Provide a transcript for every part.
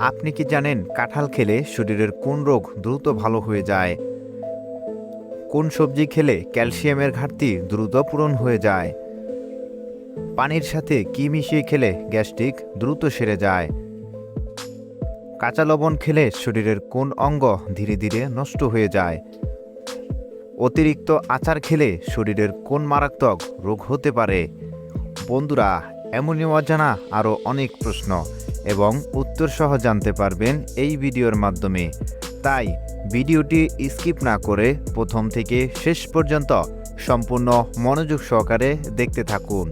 আপনি কি জানেন কাঁঠাল খেলে শরীরের কোন রোগ দ্রুত ভালো হয়ে যায়? কোন সবজি খেলে ক্যালসিয়ামের ঘাটতি দ্রুত পূরণ হয়ে যায়? পানির সাথে কি মিশিয়ে খেলে গ্যাস্ট্রিক দ্রুত সেরে যায়? কাঁচা লবণ খেলে শরীরের কোন অঙ্গ ধীরে ধীরে নষ্ট হয়ে যায়? অতিরিক্ত আচার খেলে শরীরের কোন মারাত্মক রোগ হতে পারে? বন্ধুরা, এমনই অজানা আরও অনেক প্রশ্ন এবং উত্তর সহ জানতে পারবেন এই ভিডিওর মাধ্যমে। তাই ভিডিওটি স্কিপ না করে প্রথম থেকে শেষ পর্যন্ত সম্পূর্ণ মনোযোগ সহকারে দেখতে থাকুন।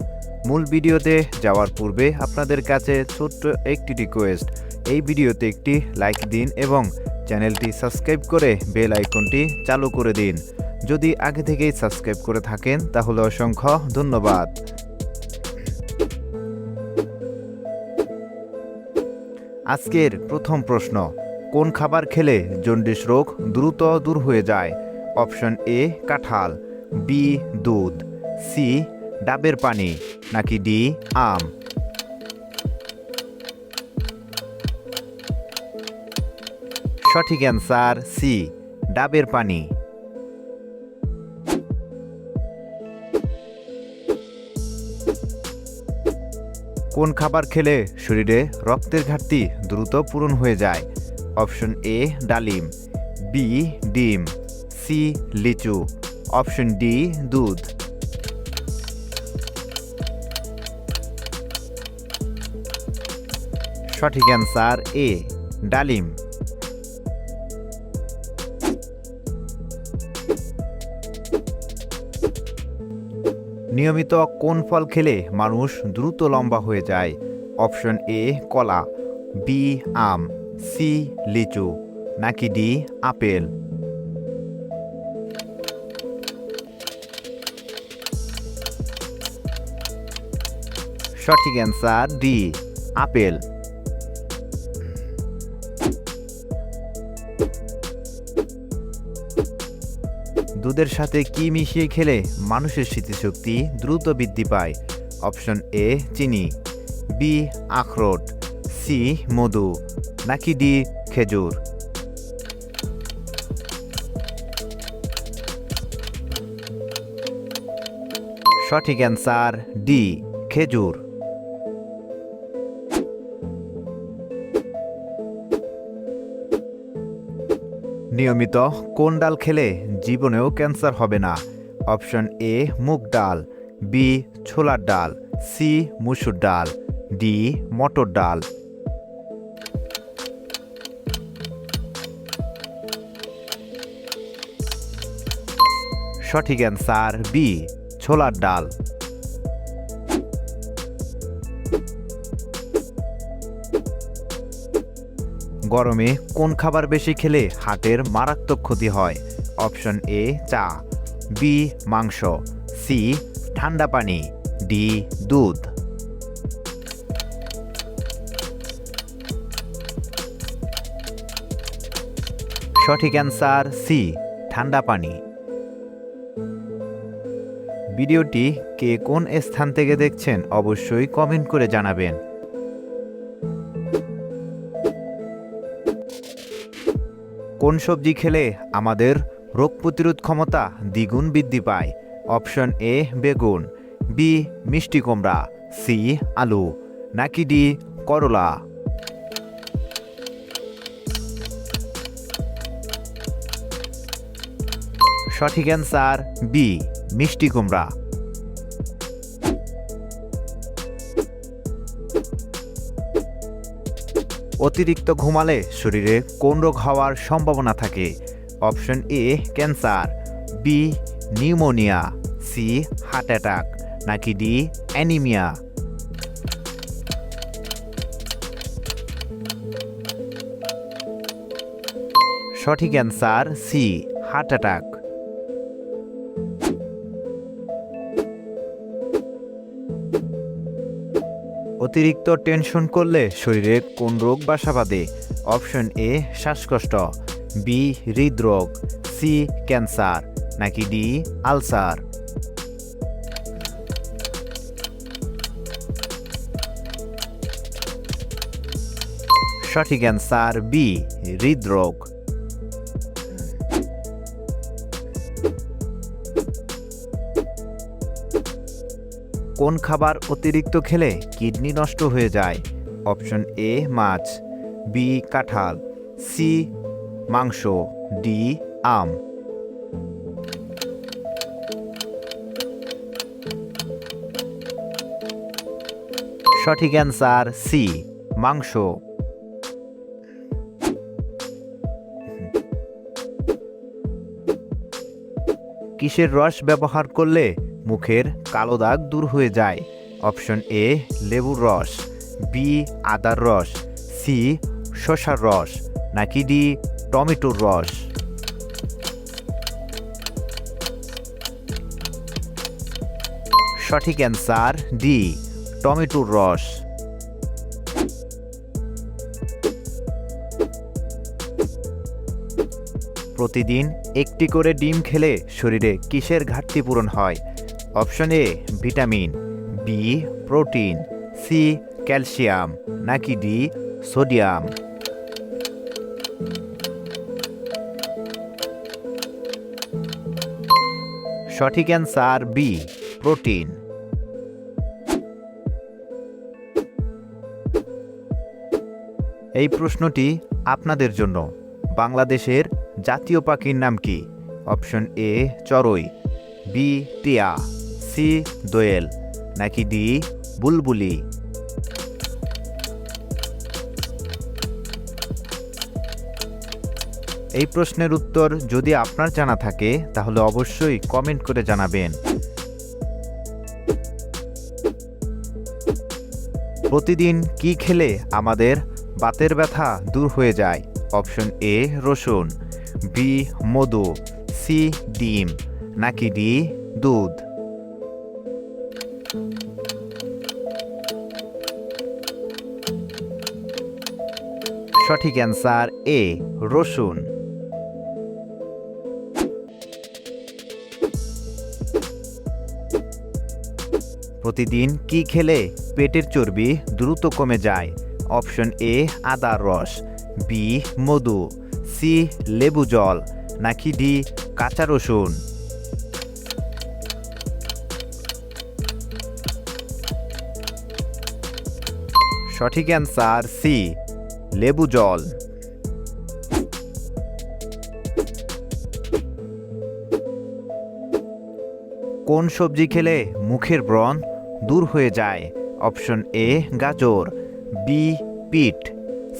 মূল ভিডিওতে যাওয়ার পূর্বে আপনাদের কাছে ছোট্ট একটি রিকোয়েস্ট, এই ভিডিওতে একটি লাইক দিন এবং চ্যানেলটি সাবস্ক্রাইব করে বেল আইকনটি চালু করে দিন। যদি আগে থেকেই সাবস্ক্রাইব করে থাকেন তাহলে অসংখ্য ধন্যবাদ। আজকের প্রথম প্রশ্ন, কোন খাবার খেলে জন্ডিস রোগ দ্রুত দূর হয়ে যায়? অপশন এ কাঁঠাল, বি দুধ, সি ডাবের পানি, নাকি ডি আম? সঠিক অ্যান্সার সি ডাবের পানি। কোন খাবার খেলে শরীরে রক্তের ঘাটতি দ্রুত পূরণ হয়ে যায়? অপশন এ ডালিম, বি ডিম, সি লিচু, অপশন ডি দুধ। সঠিক অ্যান্সার এ ডালিম। নিয়মিত কোন ফল খেলে মানুষ দ্রুত লম্বা হয়ে যায়? অপশন এ কলা, বি আম, সি লিচু, নাকি ডি আপেল? সঠিক অ্যান্সার ডি আপেল। দুধের সাথে কি মিশিয়ে খেলে মানুষের স্মৃতিশক্তি দ্রুত বৃদ্ধি পায়? অপশন এ চিনি, বি আখরোট, সি মধু, নাকি ডি খেজুর? সঠিক অ্যান্সার ডি খেজুর। নিয়মিত কোন ডাল খেলে জীবনেও ক্যান্সার হবে না? অপশন এ মুগ ডাল, বি ছোলার ডাল, সি মুসুর ডাল, ডি মটর ডাল। সঠিক অ্যান্সার বি ছোলার ডাল। গরমে কোন খাবার বেশি খেলে হার্টের মারাত্মক ক্ষতি হয়? অপশন এ চা, বি মাংস, সি ঠান্ডা পানি, ডি দুধ। সঠিক অ্যান্সার সি ঠান্ডা পানি। ভিডিওটি কে কোন স্থান থেকে দেখছেন অবশ্যই কমেন্ট করে জানাবেন। কোন সবজি খেলে আমাদের রোগ প্রতিরোধ ক্ষমতা দ্বিগুণ বৃদ্ধি পায়? অপশন এ বেগুন, বি মিষ্টি কুমড়া, সি আলু, নাকি ডি করলা? সঠিক অ্যান্সার বি মিষ্টি কুমড়া। অতিরিক্ত ঘুমালে শরীরে কোন রোগ হওয়ার সম্ভাবনা থাকে? Option A cancer, B pneumonia, C heart attack, নাকি ডি অ্যানিমিয়া? সঠিক অ্যান্সার সি হার্ট অ্যাটাক। অতিরিক্ত টেনশন করলে শরীরে কোন রোগ বাসা বাঁধে? অপশন এ শ্বাসকষ্ট, বি হৃদরোগ, সি ক্যান্সার, নাকি ডি আলসার? সঠিক অ্যান্সার বি, হৃদরোগ। কোন খাবার অতিরিক্ত খেলে কিডনি নষ্ট হয়ে যায়? অপশন এ মাছ, বি কাঁঠাল, সি মাংস, ডি আম। সঠিক অ্যান্সার সি, মাংস। কিসের রস ব্যবহার করলে মুখের কালো দাগ দূর হয়ে যায়? অপশন এ লেবুর রস, বি আদার রস, সি শসার রস, নাকি ডি টমেটোর রস। সঠিক অ্যান্সার ডি, টমেটোর রস। প্রতিদিন একটি করে ডিম খেলে শরীরে কিসের ঘাটতি পূরণ হয়? Option A vitamin, B protein, C calcium, নাকি ডি সোডিয়াম। সঠিক অ্যান্সার বি, প্রোটিন। এই প্রশ্নটি আপনাদের জন্য। বাংলাদেশের জাতীয় পাখির নাম কি? অপশন এ চড়ুই, বি টিয়া, সি দোয়েল, নাকি ডি বুলবুলি। এই প্রশ্নের উত্তর যদি আপনার জানা থাকে তাহলে অবশ্যই কমেন্ট করে জানাবেন। প্রতিদিন কি খেলে আমাদের বাতের ব্যথা দূর হয়ে যায়? অপশন এ রসুন, বি মধু, সি ডিম, নাকি ডি দুধ। সঠিক অ্যান্সার এ রসুন। প্রতিদিন কি খেলে পেটের চর্বি দ্রুত কমে যায়? অপশন এ আদার রস, বি মধু, সি লেবু জল, নাকি ডি কাঁচা রসুন। সঠিক অ্যান্সার সি লেবু জল। কোন সবজি খেলে মুখের ব্রণ দূর হয়ে যায়? অপশন এ গাজর, বি পিট,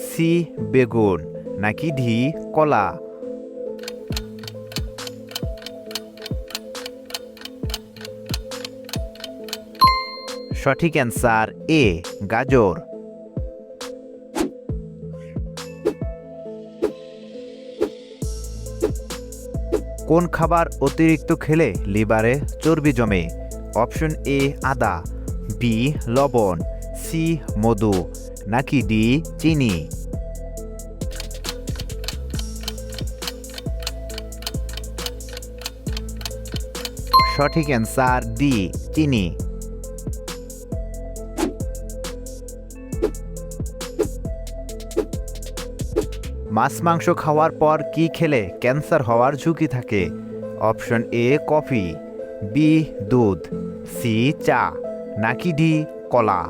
সি বেগুন, নাকি ডি কলা। সঠিক অ্যান্সার এ গাজর। কোন খাবার অতিরিক্ত খেলে লিভারে চর্বি জমে? অপশন এ আদা, বি লবণ, সি মধু, নাকি ডি চিনি। সঠিক অ্যান্সার ডি চিনি। মাছ মাংস খাওয়ার পর কি খেলে ক্যান্সার হওয়ার ঝুঁকি থাকে? অপশন এ কফি, বি দুধ, সি চা, নাকি ডি কলা।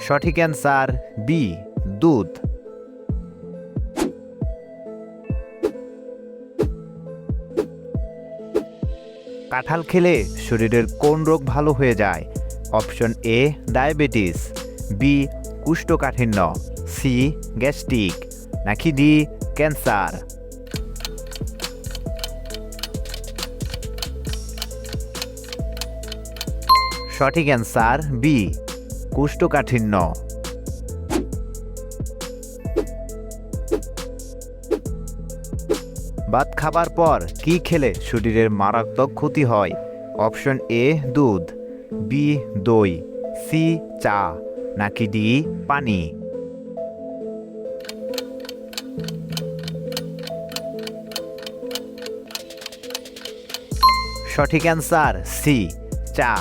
সঠিক অ্যান্সার বি দুধ। কাঁঠাল খেলে শরীরের কোন রোগ ভালো হয়ে যায়? অপশন এ ডায়াবেটিস, বি কোষ্ঠকাঠিন্য, সি গ্যাস্ট্রিক, নাকি ডি ক্যান্সার। সঠিক অ্যান্সার বি কোষ্ঠকাঠিন্য। ভাত খাবার পর কি খেলে শরীরের মারাত্মক ক্ষতি হয়? অপশন এ দুধ, বি দই, সি চা, নাকি ডি পানি। সঠিক অ্যান্সার সি, চা।